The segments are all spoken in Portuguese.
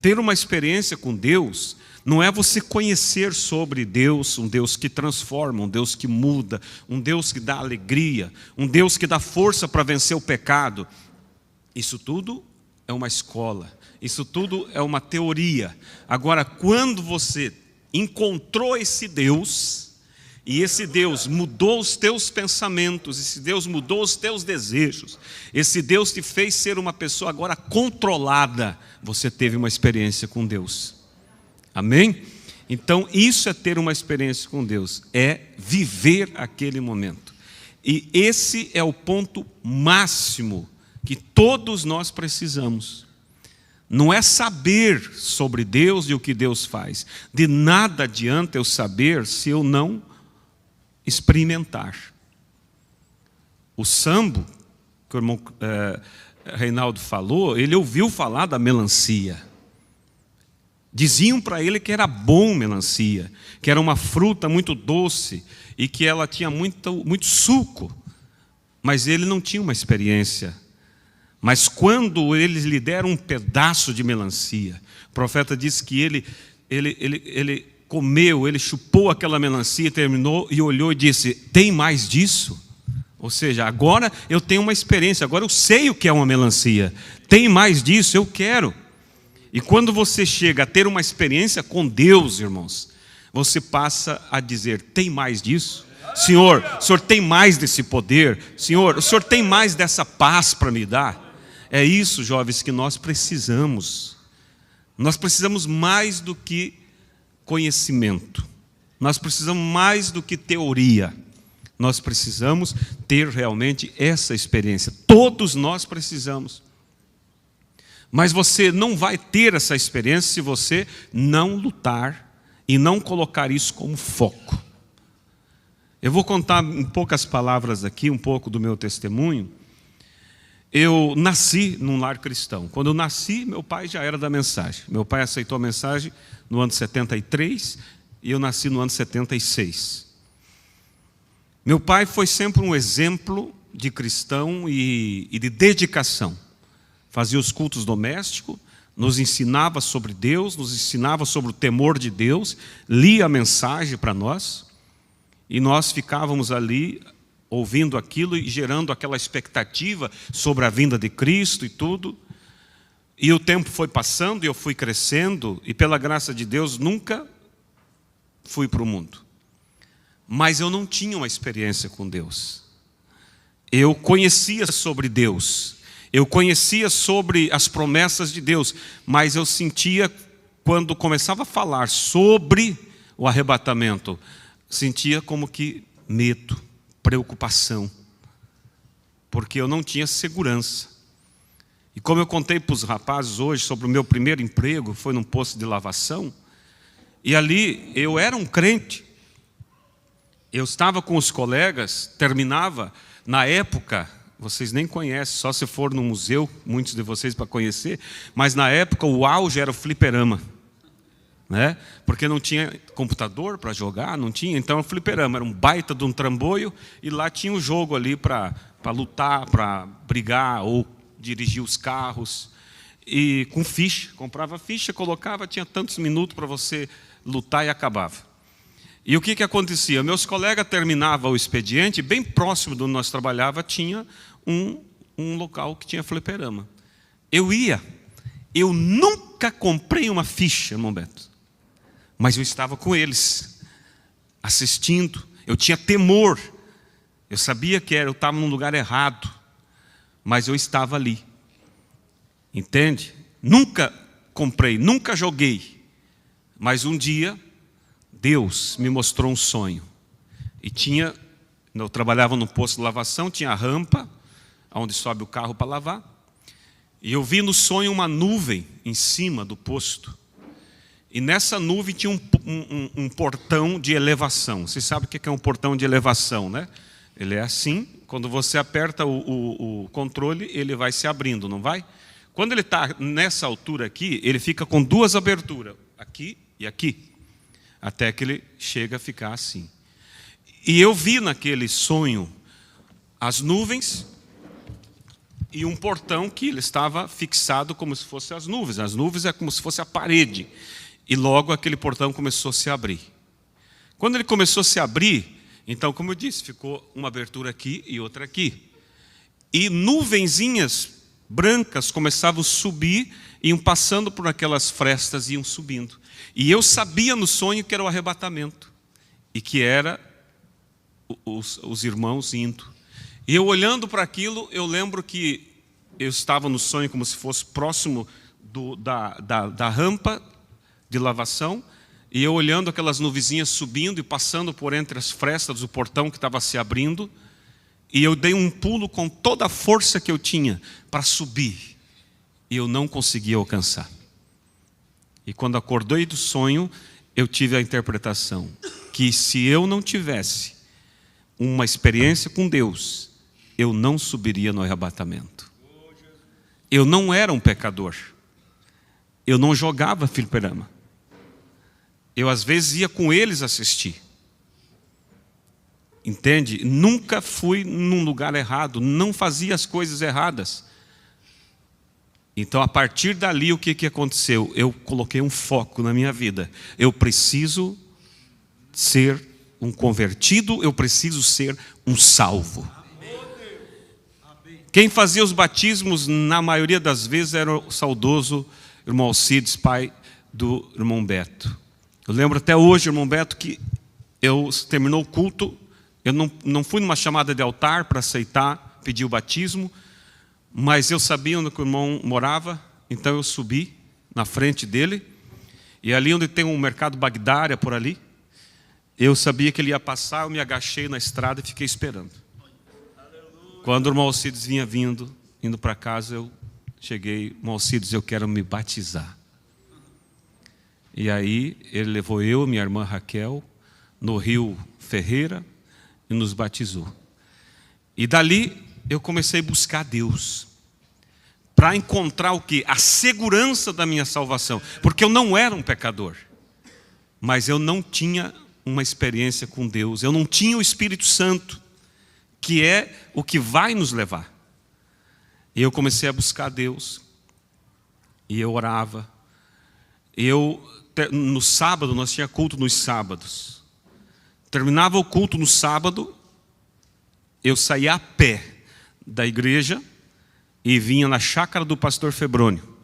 Ter uma experiência com Deus não é você conhecer sobre Deus, um Deus que transforma, um Deus que muda, um Deus que dá alegria, um Deus que dá força para vencer o pecado. Isso tudo é uma escola, isso tudo é uma teoria. Agora, quando você encontrou esse Deus, e esse Deus mudou os teus pensamentos, esse Deus mudou os teus desejos, esse Deus te fez ser uma pessoa agora controlada, você teve uma experiência com Deus. Amém? Então isso é ter uma experiência com Deus, é viver aquele momento. E esse é o ponto máximo que todos nós precisamos. Não é saber sobre Deus e o que Deus faz. De nada adianta eu saber se eu não experimentar. O Sambo, que o irmão Reinaldo falou, ele ouviu falar da melancia. Diziam para ele que era bom melancia, que era uma fruta muito doce e que ela tinha muito suco. Mas ele não tinha uma experiência. Mas quando eles lhe deram um pedaço de melancia, o profeta disse que ele comeu, ele chupou aquela melancia, terminou e olhou e disse: tem mais disso? Ou seja, agora eu tenho uma experiência, agora eu sei o que é uma melancia. Tem mais disso? Eu quero. E quando você chega a ter uma experiência com Deus, irmãos, você passa a dizer: tem mais disso? Senhor, o Senhor tem mais desse poder? Senhor, o Senhor tem mais dessa paz para me dar? É isso, jovens, que nós precisamos. Nós precisamos mais do que conhecimento. Nós precisamos mais do que teoria. Nós precisamos ter realmente essa experiência. Todos nós precisamos. Mas você não vai ter essa experiência se você não lutar e não colocar isso como foco. Eu vou contar em poucas palavras aqui um pouco do meu testemunho. Eu nasci num lar cristão. Quando eu nasci, meu pai já era da mensagem. Meu pai aceitou a mensagem no ano 73 e eu nasci no ano 76. Meu pai foi sempre um exemplo de cristão e de dedicação. Fazia os cultos domésticos, nos ensinava sobre Deus, nos ensinava sobre o temor de Deus, lia a mensagem para nós, e nós ficávamos ali ouvindo aquilo e gerando aquela expectativa sobre a vinda de Cristo e tudo. E o tempo foi passando e eu fui crescendo, e pela graça de Deus nunca fui para o mundo. Mas eu não tinha uma experiência com Deus. Eu conhecia sobre Deus, eu conhecia sobre as promessas de Deus, mas eu sentia, quando começava a falar sobre o arrebatamento, sentia como que medo, preocupação, porque eu não tinha segurança. E como eu contei para os rapazes hoje sobre o meu primeiro emprego, foi num posto de lavação, e ali eu era um crente, eu estava com os colegas, terminava, na época, vocês nem conhecem, só se for no museu, muitos de vocês para conhecer, mas na época o auge era o fliperama, né? Porque não tinha computador para jogar, não tinha, então o fliperama era um baita de um trambolho, e lá tinha um jogo ali para lutar, para brigar ou dirigir os carros, e com ficha, comprava ficha, colocava, tinha tantos minutos para você lutar e acabava. E o que acontecia? Meus colegas terminavam o expediente, bem próximo de onde nós trabalhávamos, tinha um local que tinha fliperama. Eu ia, eu nunca comprei uma ficha, irmão Beto, mas eu estava com eles, assistindo, eu tinha temor, eu sabia que eu estava num lugar errado, mas eu estava ali, entende? Nunca comprei, nunca joguei, mas um dia Deus me mostrou um sonho. E eu trabalhava no posto de lavação, tinha a rampa, onde sobe o carro para lavar. E eu vi no sonho uma nuvem em cima do posto. E nessa nuvem tinha um portão de elevação. Você sabe o que é um portão de elevação, né? Ele é assim, quando você aperta o controle, ele vai se abrindo, não vai? Quando ele está nessa altura aqui, ele fica com duas aberturas, aqui e aqui. Até que ele chega a ficar assim. E eu vi naquele sonho as nuvens e um portão que ele estava fixado como se fosse as nuvens. As nuvens é como se fosse a parede. E logo aquele portão começou a se abrir. Quando ele começou a se abrir, então, como eu disse, ficou uma abertura aqui e outra aqui. E nuvenzinhas brancas começavam a subir, iam passando por aquelas frestas e iam subindo. E eu sabia no sonho que era o arrebatamento. E que era os irmãos indo. E eu olhando para aquilo, eu lembro que eu estava no sonho como se fosse próximo da rampa de lavação, e eu olhando aquelas nuvenzinhas subindo e passando por entre as frestas do portão que estava se abrindo, e eu dei um pulo com toda a força que eu tinha para subir, e eu não conseguia alcançar. E quando acordei do sonho, eu tive a interpretação que se eu não tivesse uma experiência com Deus, eu não subiria no arrebatamento. Eu não era um pecador. Eu não jogava fliperama. Eu às vezes ia com eles assistir. Entende? Nunca fui num lugar errado, não fazia as coisas erradas. Então a partir dali o que aconteceu? Eu coloquei um foco na minha vida. Eu preciso ser um convertido, eu preciso ser um salvo. Quem fazia os batismos, na maioria das vezes, era o saudoso irmão Alcides, pai do irmão Beto. Eu lembro até hoje, irmão Beto, que terminou o culto, eu não fui numa chamada de altar para aceitar, pedir o batismo, mas eu sabia onde o irmão morava, então eu subi na frente dele, e ali onde tem um mercado Bagdária, por ali, eu sabia que ele ia passar, eu me agachei na estrada e fiquei esperando. Quando o irmão Alcides vinha indo para casa, eu cheguei, irmão Alcides, eu quero me batizar. E aí ele levou eu, minha irmã Raquel, no Rio Ferreira e nos batizou. E dali eu comecei a buscar Deus, para encontrar o quê? A segurança da minha salvação. Porque eu não era um pecador, mas eu não tinha uma experiência com Deus, eu não tinha o Espírito Santo, que é o que vai nos levar. E eu comecei a buscar Deus, e eu orava. No sábado, nós tínhamos culto nos sábados. Terminava o culto no sábado, eu saía a pé da igreja e vinha na chácara do pastor Febrônio,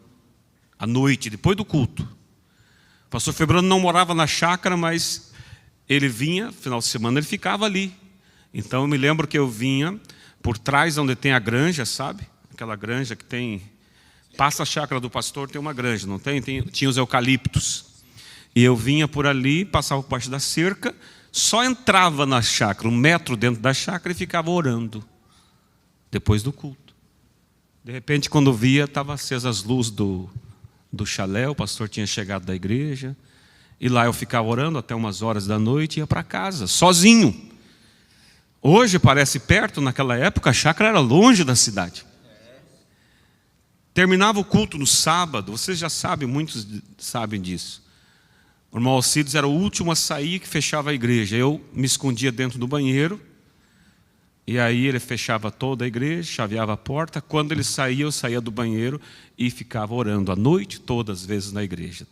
à noite, depois do culto. O pastor Febrônio não morava na chácara, mas ele vinha, final de semana ele ficava ali. Então eu me lembro que eu vinha por trás onde tem a granja, sabe? Aquela granja que tem... Passa a chácara do pastor, tem uma granja, não tem? Tinha os eucaliptos. E eu vinha por ali, passava por baixo da cerca, só entrava na chácara, 1 metro dentro da chácara e ficava orando. Depois do culto. De repente, quando via, estavam acesas as luzes do chalé, o pastor tinha chegado da igreja. E lá eu ficava orando até umas horas da noite e ia para casa, sozinho. Hoje parece perto, naquela época a chácara era longe da cidade. Terminava o culto no sábado, vocês já sabem, muitos sabem disso. O irmão Alcides era o último a sair, que fechava a igreja. Eu me escondia dentro do banheiro, e aí ele fechava toda a igreja, chaveava a porta. Quando ele saía, eu saía do banheiro e ficava orando a noite toda, às vezes, na igreja.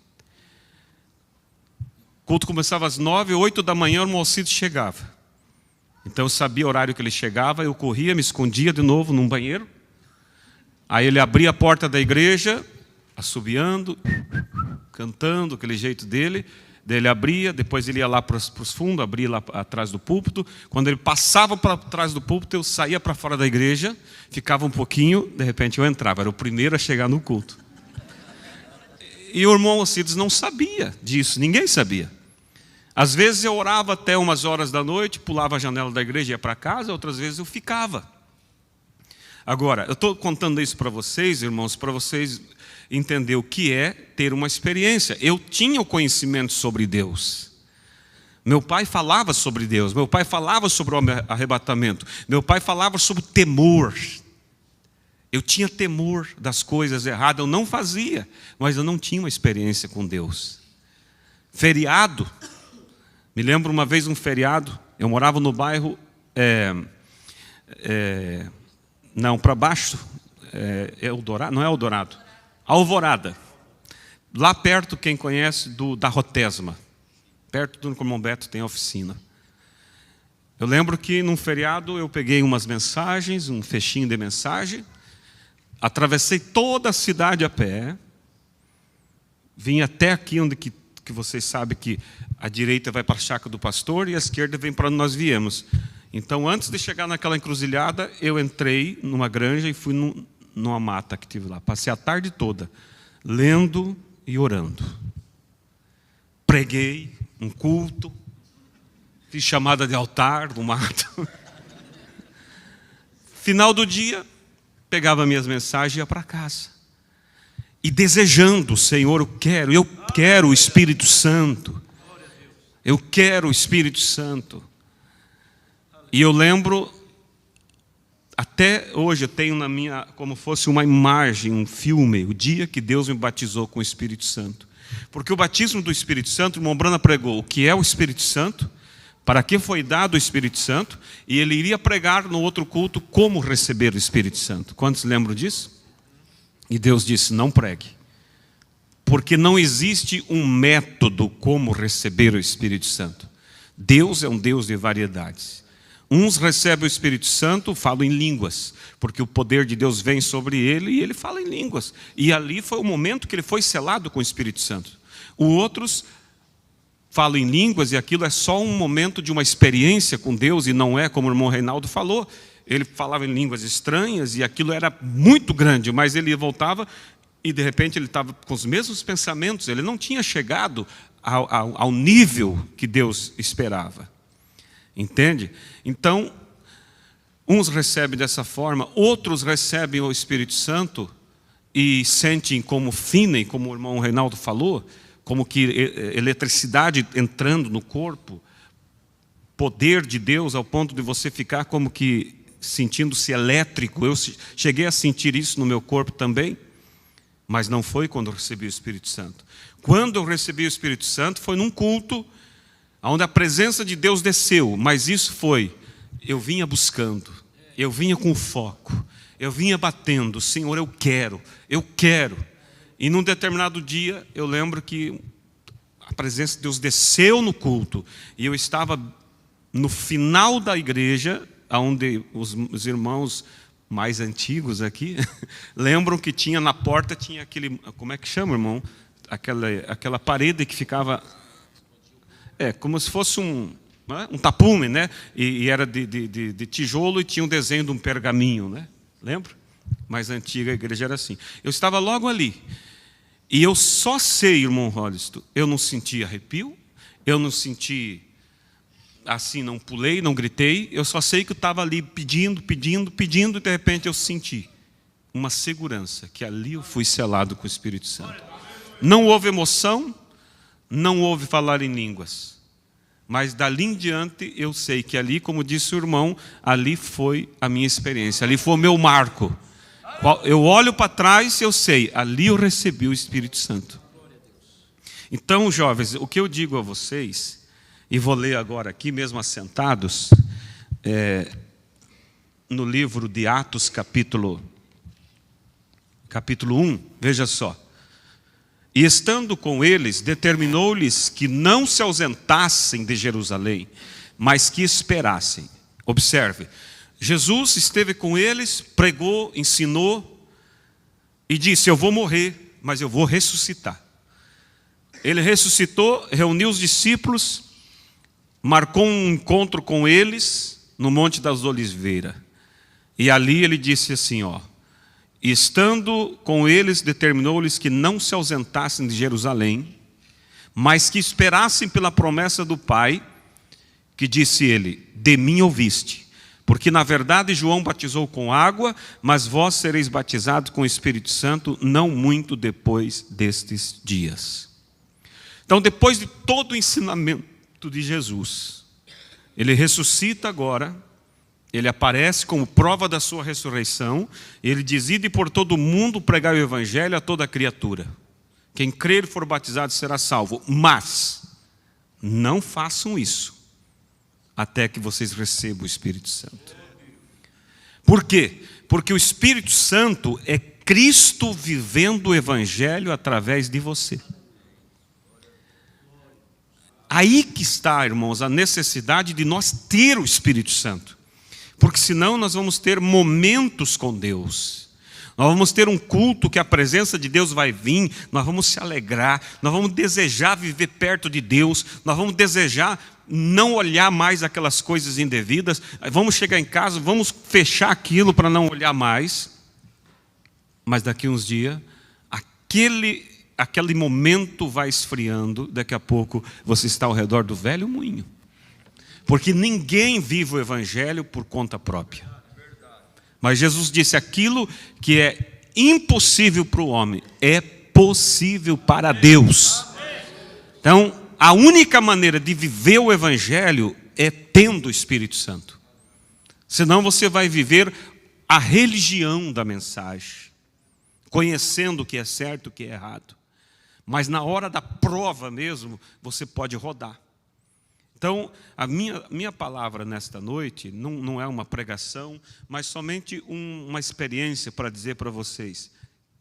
O culto começava às 9, 8 da manhã, o irmão Alcides chegava. Então eu sabia o horário que ele chegava, eu corria, me escondia de novo num banheiro. Aí ele abria a porta da igreja, assobiando, cantando, aquele jeito dele. Daí ele abria, depois ele ia lá para os fundos, abria lá atrás do púlpito. Quando ele passava para trás do púlpito, eu saía para fora da igreja, ficava um pouquinho, de repente eu entrava. Era o primeiro a chegar no culto. E o irmão Alcides não sabia disso, ninguém sabia. Às vezes eu orava até umas horas da noite, pulava a janela da igreja e ia para casa, outras vezes eu ficava. Agora, eu estou contando isso para vocês, irmãos, para vocês entenderem o que é ter uma experiência. Eu tinha o conhecimento sobre Deus. Meu pai falava sobre Deus, meu pai falava sobre o arrebatamento, meu pai falava sobre temor. Eu tinha temor das coisas erradas, eu não fazia, mas eu não tinha uma experiência com Deus. Feriado. Me lembro uma vez um feriado, eu morava no bairro, não, para baixo, Eldorado, não é Eldorado, Alvorada. Lá perto, quem conhece, da Rotesma. Perto do Irmão Beto tem a oficina. Eu lembro que num feriado eu peguei umas mensagens, um fechinho de mensagem, atravessei toda a cidade a pé, vim até aqui onde que vocês sabem que a direita vai para a chácara do pastor e a esquerda vem para onde nós viemos. Então, antes de chegar naquela encruzilhada, eu entrei numa granja e fui numa mata que tive lá. Passei a tarde toda lendo e orando. Preguei um culto, fiz chamada de altar no mato. Final do dia, pegava minhas mensagens e ia para casa. E desejando, Senhor, eu quero o Espírito Santo. Eu quero o Espírito Santo. E eu lembro, até hoje eu tenho na minha, como fosse uma imagem, um filme, o dia que Deus me batizou com o Espírito Santo. Porque o batismo do Espírito Santo, o irmão Brana pregou o que é o Espírito Santo, para que foi dado o Espírito Santo, e ele iria pregar no outro culto como receber o Espírito Santo. Quantos lembram disso? E Deus disse, não pregue. Porque não existe um método como receber o Espírito Santo. Deus é um Deus de variedades. Uns recebem o Espírito Santo, falam em línguas, porque o poder de Deus vem sobre ele e ele fala em línguas. E ali foi o momento que ele foi selado com o Espírito Santo. Os outros falam em línguas e aquilo é só um momento de uma experiência com Deus e não é como o irmão Reinaldo falou. Ele falava em línguas estranhas e aquilo era muito grande, mas ele voltava e de repente ele estava com os mesmos pensamentos. Ele não tinha chegado ao nível que Deus esperava. Entende? Então, uns recebem dessa forma, outros recebem o Espírito Santo e sentem como finem, como o irmão Reinaldo falou, como que eletricidade entrando no corpo, poder de Deus ao ponto de você ficar como que sentindo-se elétrico. Eu cheguei a sentir isso no meu corpo também, mas não foi quando eu recebi o Espírito Santo. Quando eu recebi o Espírito Santo foi num culto onde a presença de Deus desceu, mas isso foi, eu vinha buscando, eu vinha com foco, eu vinha batendo, Senhor, eu quero. E num determinado dia, eu lembro que a presença de Deus desceu no culto, e eu estava no final da igreja, onde os irmãos mais antigos aqui, lembram que tinha na porta, tinha aquele, como é que chama, irmão? Aquela parede que ficava, como se fosse um tapume, né? E era de tijolo e tinha um desenho de um pergaminho, né? Lembra? Mais antiga a igreja era assim. Eu estava logo ali. E eu só sei, irmão Hollister, eu não senti arrepio, eu não senti assim, não pulei, não gritei, eu só sei que eu estava ali pedindo, e de repente eu senti uma segurança, que ali eu fui selado com o Espírito Santo. Não houve emoção, não houve falar em línguas, mas dali em diante eu sei que ali, como disse o irmão, ali foi a minha experiência, ali foi o meu marco. Eu olho para trás e eu sei, ali eu recebi o Espírito Santo. Então, jovens, o que eu digo a vocês, e vou ler agora aqui, mesmo assentados, no livro de Atos, capítulo 1, veja só. E estando com eles, determinou-lhes que não se ausentassem de Jerusalém, mas que esperassem. Observe, Jesus esteve com eles, pregou, ensinou e disse, eu vou morrer, mas eu vou ressuscitar. Ele ressuscitou, reuniu os discípulos, marcou um encontro com eles no Monte das Oliveiras. E ali ele disse assim, e estando com eles, determinou-lhes que não se ausentassem de Jerusalém, mas que esperassem pela promessa do Pai, que disse ele, de mim ouviste. Porque na verdade João batizou com água, mas vós sereis batizados com o Espírito Santo, não muito depois destes dias. Então, depois de todo o ensinamento de Jesus, ele ressuscita agora, ele aparece como prova da sua ressurreição, ele diz, ide por todo o mundo pregar o evangelho a toda criatura. Quem crer e for batizado será salvo, mas não façam isso até que vocês recebam o Espírito Santo. Por quê? Porque o Espírito Santo é Cristo vivendo o Evangelho através de você. Aí que está, irmãos, a necessidade de nós ter o Espírito Santo. Porque senão nós vamos ter momentos com Deus. Nós vamos ter um culto que a presença de Deus vai vir, nós vamos se alegrar, nós vamos desejar viver perto de Deus, nós vamos desejar não olhar mais aquelas coisas indevidas, vamos chegar em casa, vamos fechar aquilo para não olhar mais. Mas daqui uns dias, aquele momento vai esfriando, daqui a pouco você está ao redor do velho moinho. Porque ninguém vive o Evangelho por conta própria. Mas Jesus disse, aquilo que é impossível para o homem, é possível para Deus. Então, a única maneira de viver o Evangelho é tendo o Espírito Santo. Senão você vai viver a religião da mensagem, conhecendo o que é certo e o que é errado. Mas na hora da prova mesmo, você pode rodar. Então, a minha palavra nesta noite não é uma pregação, mas somente uma experiência para dizer para vocês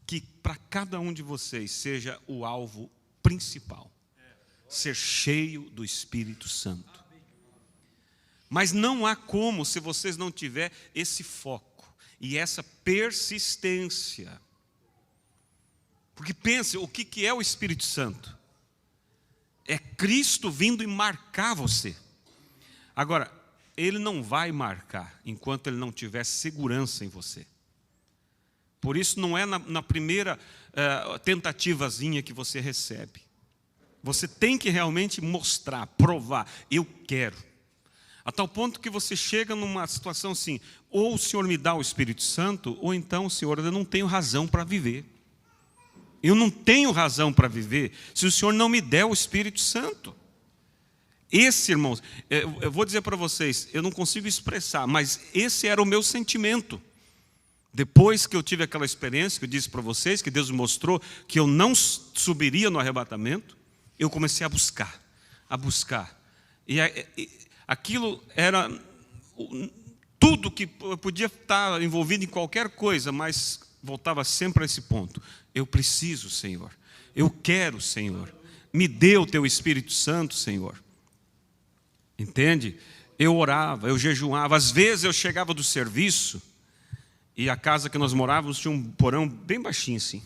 que para cada um de vocês seja o alvo principal, ser cheio do Espírito Santo. Mas não há como se vocês não tiverem esse foco e essa persistência. Porque pense, o que é o Espírito Santo? É Cristo vindo e marcar você. Agora, Ele não vai marcar enquanto Ele não tiver segurança em você. Por isso não é na primeira tentativazinha que você recebe. Você tem que realmente mostrar, provar, eu quero. A tal ponto que você chega numa situação assim, ou o Senhor me dá o Espírito Santo, ou então, Senhor, eu não tenho razão para viver. Eu não tenho razão para viver se o Senhor não me der o Espírito Santo. Esse, irmãos, eu vou dizer para vocês, eu não consigo expressar, mas esse era o meu sentimento. Depois que eu tive aquela experiência que eu disse para vocês, que Deus me mostrou que eu não subiria no arrebatamento, eu comecei a buscar. E aquilo era tudo que podia estar envolvido em qualquer coisa, mas voltava sempre a esse ponto. Eu preciso, Senhor. Eu quero, Senhor. Me dê o Teu Espírito Santo, Senhor. Entende? Eu orava, eu jejuava. Às vezes eu chegava do serviço e a casa que nós morávamos tinha um porão bem baixinho assim.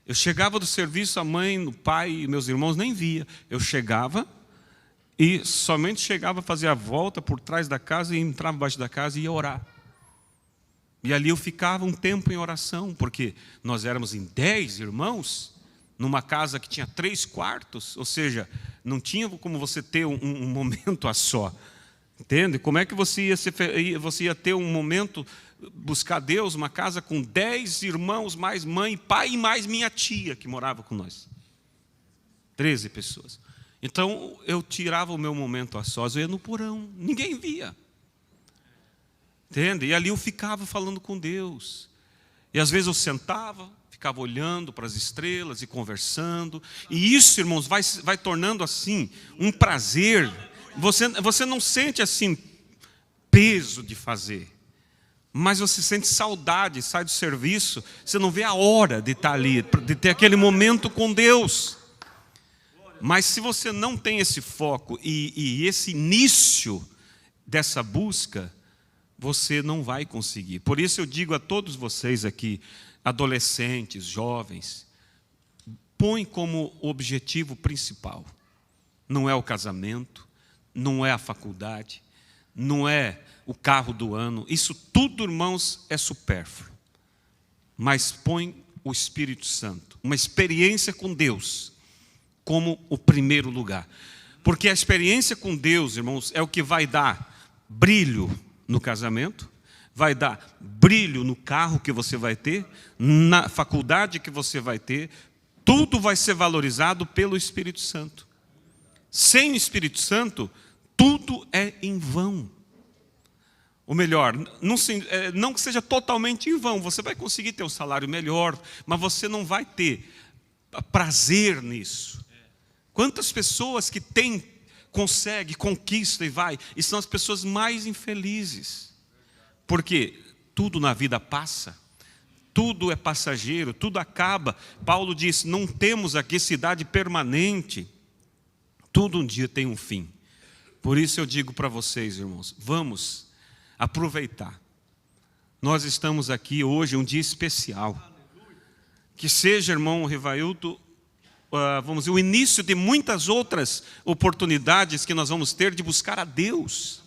Eu chegava do serviço, a mãe, o pai e meus irmãos nem via. Eu chegava e somente chegava a fazer a volta por trás da casa e entrava embaixo da casa e ia orar. E ali eu ficava um tempo em oração, porque nós éramos em 10 irmãos, numa casa que tinha 3 quartos, ou seja, não tinha como você ter um momento a só. Entende? Como é que você ia ter um momento, buscar Deus, uma casa com 10 irmãos, mais mãe, pai e mais minha tia, que morava com nós. 13 pessoas. Então, eu tirava o meu momento a sós, eu ia no porão, ninguém via. Entende? E ali eu ficava falando com Deus. E às vezes eu sentava, ficava olhando para as estrelas e conversando. E isso, irmãos, vai tornando assim um prazer. Você não sente assim peso de fazer, mas você sente saudade, sai do serviço, você não vê a hora de estar ali, de ter aquele momento com Deus. Mas se você não tem esse foco e esse início dessa busca, você não vai conseguir. Por isso eu digo a todos vocês aqui, adolescentes, jovens, põe como objetivo principal. Não é o casamento, não é a faculdade, não é o carro do ano. Isso tudo, irmãos, é supérfluo. Mas põe o Espírito Santo, uma experiência com Deus, como o primeiro lugar. Porque a experiência com Deus, irmãos, é o que vai dar brilho no casamento, vai dar brilho no carro que você vai ter, na faculdade que você vai ter, tudo vai ser valorizado pelo Espírito Santo. Sem o Espírito Santo, tudo é em vão. Ou melhor, não que seja totalmente em vão, você vai conseguir ter um salário melhor, mas você não vai ter prazer nisso. Quantas pessoas que consegue, conquista e vai, e são as pessoas mais infelizes. Porque tudo na vida passa, tudo é passageiro, tudo acaba. Paulo diz, não temos aqui cidade permanente, tudo um dia tem um fim. Por isso eu digo para vocês, irmãos, vamos aproveitar. Nós estamos aqui hoje, um dia especial. Que seja, irmão Rivaildo, vamos dizer, o início de muitas outras oportunidades que nós vamos ter de buscar a Deus.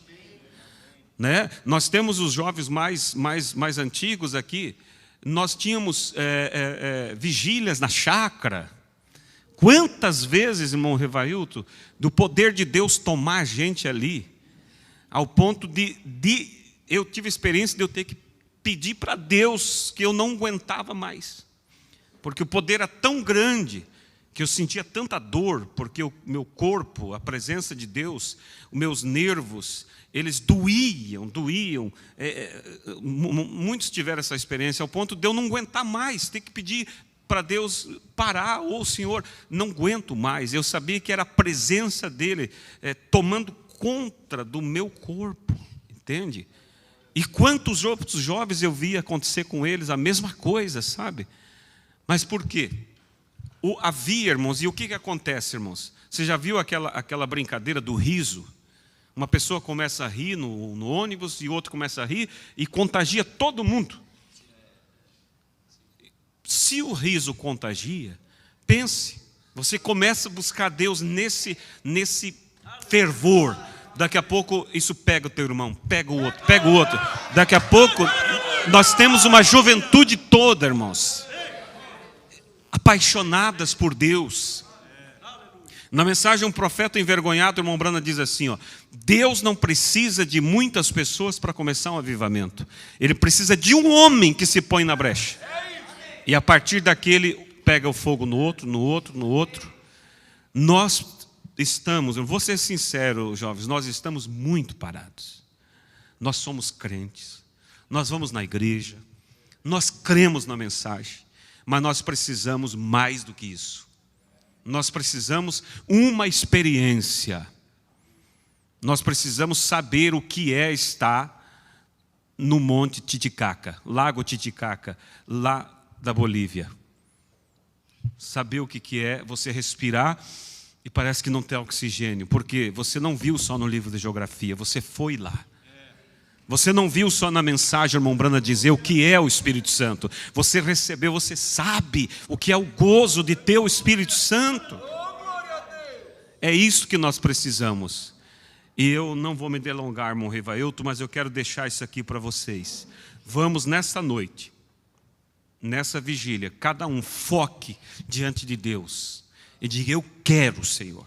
Né? Nós temos os jovens mais antigos aqui, nós tínhamos vigílias na chácara. Quantas vezes, irmão Rivaildo, do poder de Deus tomar a gente ali, ao ponto de eu tive a experiência de eu ter que pedir para Deus que eu não aguentava mais. Porque o poder era tão grande, que eu sentia tanta dor, porque o meu corpo, a presença de Deus, os meus nervos, eles doíam. Muitos tiveram essa experiência, ao ponto de eu não aguentar mais, ter que pedir para Deus parar, ou Senhor, não aguento mais. Eu sabia que era a presença dEle tomando conta do meu corpo, entende? E quantos outros jovens eu via acontecer com eles, a mesma coisa, sabe? Mas por quê? Havia, irmãos, e o que acontece, irmãos? Você já viu aquela brincadeira do riso? Uma pessoa começa a rir no ônibus, e outro começa a rir, e contagia todo mundo. Se o riso contagia, pense, você começa a buscar Deus nesse fervor. Daqui a pouco isso pega o teu irmão, pega o outro. Daqui a pouco nós temos uma juventude toda, irmãos, apaixonadas por Deus. Na mensagem Um Profeta Envergonhado, o irmão Brana diz assim, ó, Deus não precisa de muitas pessoas para começar um avivamento. Ele precisa de um homem que se põe na brecha. E a partir daquele, pega o fogo no outro. Nós estamos, eu vou ser sincero, jovens, nós estamos muito parados. Nós somos crentes, nós vamos na igreja, nós cremos na mensagem, mas nós precisamos mais do que isso. Nós precisamos uma experiência. Nós precisamos saber o que é estar no Monte Titicaca, Lago Titicaca, lá da Bolívia. Saber o que é você respirar e parece que não tem oxigênio, porque você não viu só no livro de geografia, você foi lá. Você não viu só na mensagem, irmão Brana, dizer o que é o Espírito Santo. Você recebeu, você sabe o que é o gozo de ter o Espírito Santo. É isso que nós precisamos. E eu não vou me delongar, irmão Rivaildo, mas eu quero deixar isso aqui para vocês. Vamos nessa noite, nessa vigília, cada um foque diante de Deus e diga, eu quero, Senhor.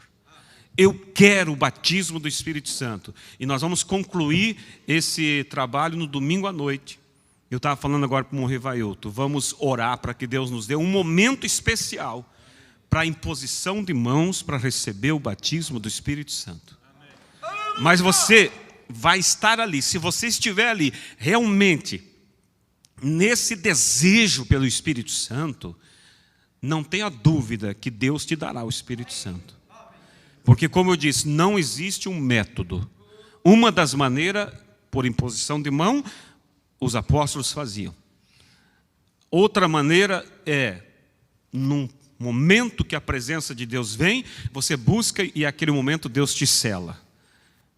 Eu quero o batismo do Espírito Santo. E nós vamos concluir esse trabalho no domingo à noite. Eu estava falando agora para o Rivaildo. Vamos orar para que Deus nos dê um momento especial para a imposição de mãos para receber o batismo do Espírito Santo. Mas você vai estar ali. Se você estiver ali realmente nesse desejo pelo Espírito Santo, não tenha dúvida que Deus te dará o Espírito Santo. Porque, como eu disse, não existe um método. Uma das maneiras, por imposição de mão, os apóstolos faziam. Outra maneira é, num momento que a presença de Deus vem, você busca e naquele momento Deus te sela.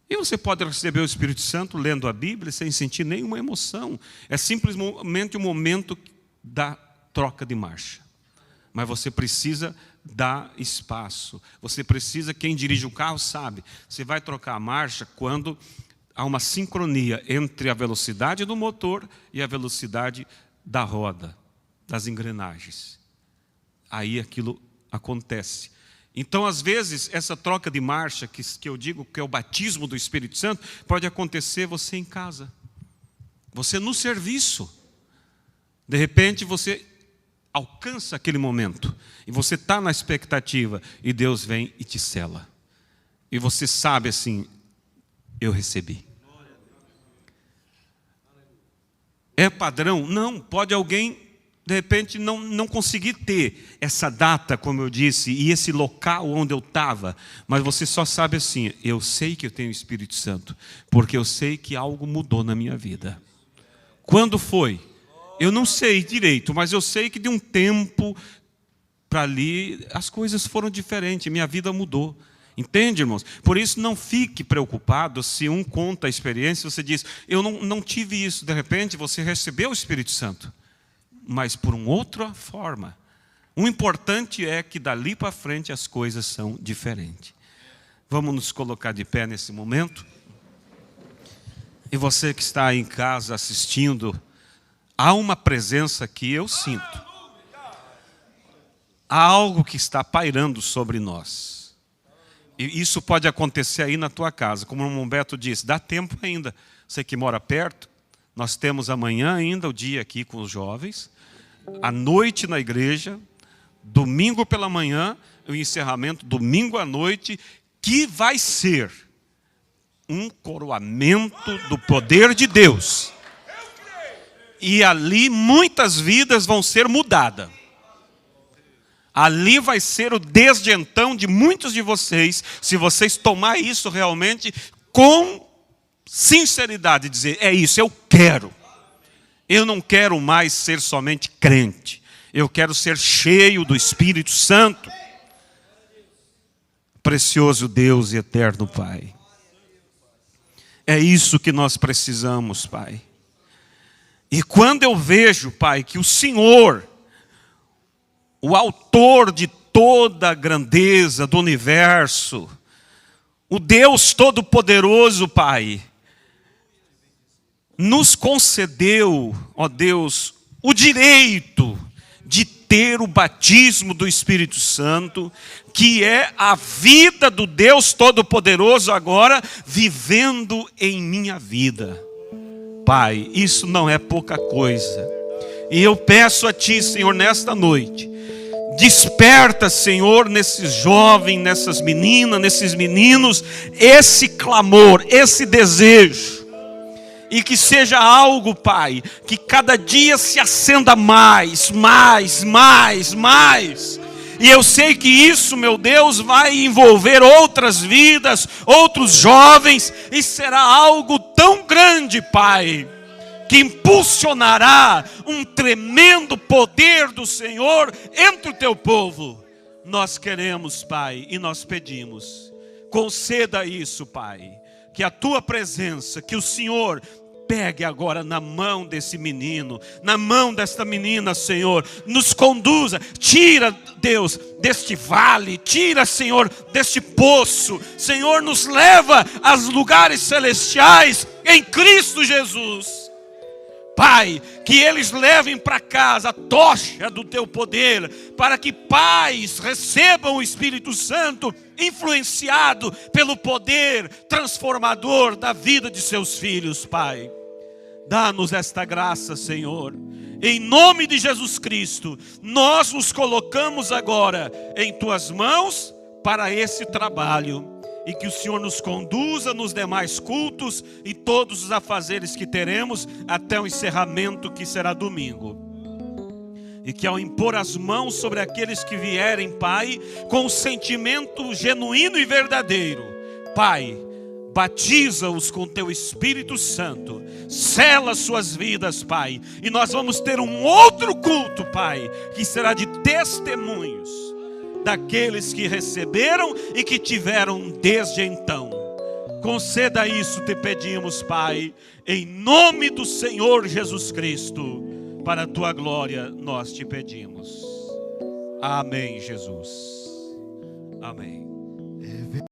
E você pode receber o Espírito Santo lendo a Bíblia sem sentir nenhuma emoção. É simplesmente um momento da troca de marcha. Mas você precisa dar espaço. Você precisa, quem dirige o carro sabe, você vai trocar a marcha quando há uma sincronia entre a velocidade do motor e a velocidade da roda, das engrenagens. Aí aquilo acontece. Então, às vezes, essa troca de marcha, que eu digo que é o batismo do Espírito Santo, pode acontecer você em casa. Você no serviço. De repente, você alcança aquele momento. E você está na expectativa. E Deus vem e te sela. E você sabe assim, eu recebi. É padrão? Não. Pode alguém, de repente, não conseguir ter essa data, como eu disse, e esse local onde eu estava. Mas você só sabe assim, eu sei que eu tenho o Espírito Santo. Porque eu sei que algo mudou na minha vida. Quando foi? Eu não sei direito, mas eu sei que de um tempo para ali as coisas foram diferentes, minha vida mudou. Entende, irmãos? Por isso não fique preocupado se um conta a experiência, você diz, eu não tive isso. De repente você recebeu o Espírito Santo, mas por uma outra forma. O importante é que dali para frente as coisas são diferentes. Vamos nos colocar de pé nesse momento. E você que está aí em casa assistindo, há uma presença que eu sinto. Há algo que está pairando sobre nós. E isso pode acontecer aí na tua casa. Como o Humberto disse, dá tempo ainda. Você que mora perto, nós temos amanhã ainda o dia aqui com os jovens, à noite na igreja, domingo pela manhã, o encerramento, domingo à noite, que vai ser um coroamento do poder de Deus. E ali muitas vidas vão ser mudadas. Ali vai ser o desde então de muitos de vocês, se vocês tomar isso realmente com sinceridade, dizer, é isso, eu quero. Eu não quero mais ser somente crente. Eu quero ser cheio do Espírito Santo. Precioso Deus e eterno Pai. É isso que nós precisamos, Pai. E quando eu vejo, Pai, que o Senhor, o autor de toda a grandeza do universo, o Deus Todo-Poderoso, Pai, nos concedeu, ó Deus, o direito de ter o batismo do Espírito Santo, que é a vida do Deus Todo-Poderoso agora vivendo em minha vida. Pai, isso não é pouca coisa. E eu peço a Ti, Senhor, nesta noite, desperta, Senhor, nesses jovens, nessas meninas, nesses meninos, esse clamor, esse desejo. E que seja algo, Pai, que cada dia se acenda mais. E eu sei que isso, meu Deus, vai envolver outras vidas, outros jovens, e será algo tão grande, Pai, que impulsionará um tremendo poder do Senhor entre o teu povo. Nós queremos, Pai, e nós pedimos, conceda isso, Pai, que a tua presença, que o Senhor pegue agora na mão desse menino, na mão desta menina, Senhor, nos conduza, tira, Deus, deste vale, tira, Senhor, deste poço, Senhor, nos leva aos lugares celestiais em Cristo Jesus. Pai, que eles levem para casa a tocha do teu poder, para que pais recebam o Espírito Santo, influenciado pelo poder transformador da vida de seus filhos, Pai. Dá-nos esta graça, Senhor. Em nome de Jesus Cristo, nós nos colocamos agora em tuas mãos para esse trabalho. E que o Senhor nos conduza nos demais cultos e todos os afazeres que teremos até o encerramento que será domingo. E que ao impor as mãos sobre aqueles que vierem, Pai, com um sentimento genuíno e verdadeiro, Pai, batiza-os com teu Espírito Santo, sela suas vidas, Pai, e nós vamos ter um outro culto, Pai, que será de testemunhos daqueles que receberam e que tiveram desde então. Conceda isso, te pedimos, Pai, em nome do Senhor Jesus Cristo, para a tua glória nós te pedimos. Amém, Jesus. Amém.